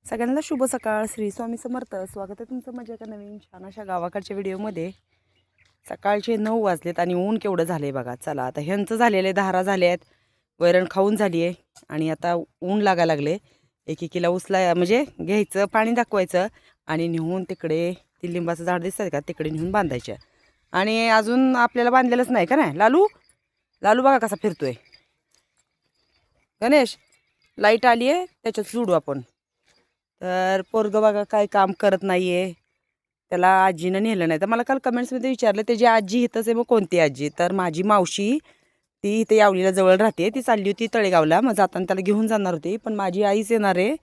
सगळ्यांना शुभ सकाळ. श्री स्वामी समर्थ. स्वागत आहे तुमचं माझ्या एका नवीन छान अशा गावाकडच्या व्हिडिओमध्ये. सकाळचे 9 वाजलेत आणि ऊन केवढं झालंय बघा. चला आता ह्यांचं झालेलं आहे, धारा झाल्या आहेत, वैरण खाऊन झाली आहे आणि आता ऊन लागायला लागले. एकेकीला उचला म्हणजे घ्यायचं, पाणी दाखवायचं आणि नेऊन तिकडे ती लिंबाचं झाड दिसतं का, तिकडे नेऊन बांधायचं. आणि अजून आपल्याला बांधलेलंच नाही का नाही. लालू लालू बघा कसा फिरतोय. गणेश लाईट आली आहे, त्याच्यात सोडू आपण. तर पोरगं बघा काय काम करत नाही आहे. त्याला आजीनं नेलं नाही. तर मला काल कमेंट्समध्ये विचारलं त्याची आजी इथंच आहे. मग कोणती आजी? तर माझी मावशी ती इथे यावलीला जवळ राहते. ती चालली होती तळेगावला. मग जाताना त्याला घेऊन जाणार होती, पण माझी आईच येणार आहे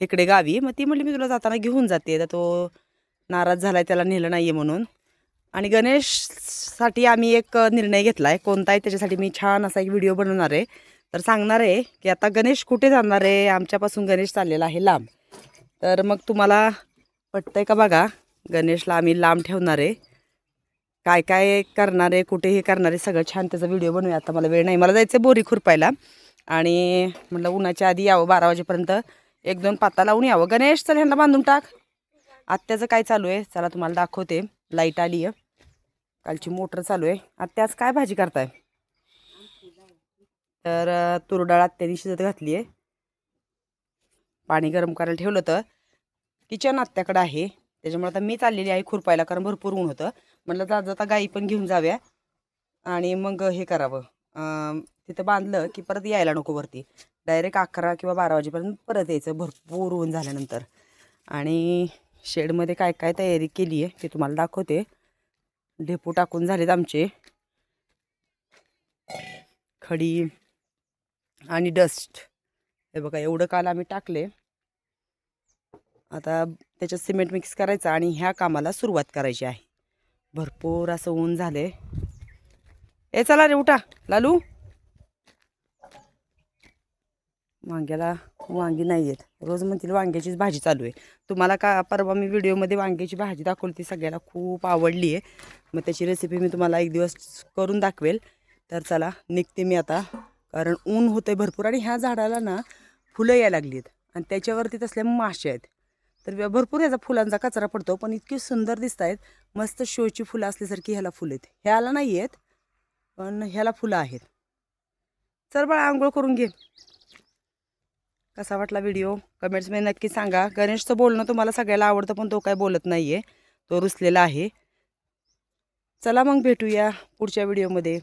इकडे गावी. मग ती म्हटली मी तुला जाताना घेऊन जाते. तर तो नाराज झाला आहे, त्याला नेलं नाही आहे म्हणून. आणि गणेशसाठी आम्ही एक निर्णय घेतला आहे. कोणता आहे त्याच्यासाठी मी छान असा एक व्हिडिओ बनवणार आहे. तर सांगणार आहे की आता गणेश कुठे जाणार आहे. आमच्यापासून गणेश चाललेला आहे लांब. तर मग तुम्हाला पटतंय का बघा. गणेशला आम्ही लांब ठेवणार आहे. काय काय करणार आहे, कुठे हे करणार आहे, सगळं छान त्याचा व्हिडिओ बनवूया. आता मला वेळ नाही, मला जायचं आहे बोरी खुरपायला. आणि म्हटलं उन्हाच्या आधी यावं, 12 वाजेपर्यंत 1-2 पाता लावून यावं. गणेश चल ह्यांना बांधून टाक. आत्याचं काय चालू आहे चला तुम्हाला दाखवते. लाईट आली आहे, कालची मोटर चालू आहे. आत्या आज काय भाजी करताय? तर तूर डाळ आत्याने शिजत घातली आहे. पाणी गरम करायला ठेवलं होतं. किचन आत्याकडं आहे, त्याच्यामुळे आता मी चाललेली आहे खुरपायला, कारण भरपूर ऊन होतं. म्हटलं जाता गाई पण घेऊन जाव्या आणि मग हे करावं. तिथं बांधलं की परत यायला नको वरती. डायरेक्ट 11 किंवा 12 वाजेपर्यंत परत यायचं भरपूर ऊन झाल्यानंतर. आणि शेडमध्ये काय काय तयारी केली आहे ते तुम्हाला दाखवते. ढेपू टाकून झालेत आमचे, खडी आणि डस्ट. हे बघा एवढं काल आम्ही टाकले. आता त्याच्यात सिमेंट मिक्स करायचं आणि ह्या कामाला सुरुवात करायची आहे. भरपूर असं ऊन झाले. ए चला रे उठा लालू. वांग्याला वांगी नाही आहेत. रोज म्हणतील वांग्याचीच भाजी चालू आहे. तुम्हाला का परवा मी व्हिडिओमध्ये वांग्याची भाजी दाखवली, ती सगळ्याला खूप आवडली आहे. मग त्याची रेसिपी मी तुम्हाला एक दिवस करून दाखवेल. तर चला निघते मी आता, कारण ऊन होतं आहे भरपूर. आणि ह्या झाडाला ना फुलं यायला लागली आहेत आणि त्याच्यावरती तसल्या माश्या आहेत. तर भरपूर याचा फुलांचा कचरा पडतो, पण इतकी सुंदर दिसत आहेत. मस्त शोची फुलं असल्यासारखी ह्याला फुलं आहेत. ह्याला नाही आहेत पण ह्याला फुलं आहेत. चल बाळा आंघोळ करून घे. कसा वाटला व्हिडिओ कमेंट्समध्ये नक्की सांगा. गणेशचं बोलणं तुम्हाला सगळ्याला आवडतं, पण तो काय बोलत नाही आहे, तो रुसलेला आहे. चला मग भेटूया पुढच्या व्हिडिओमध्ये.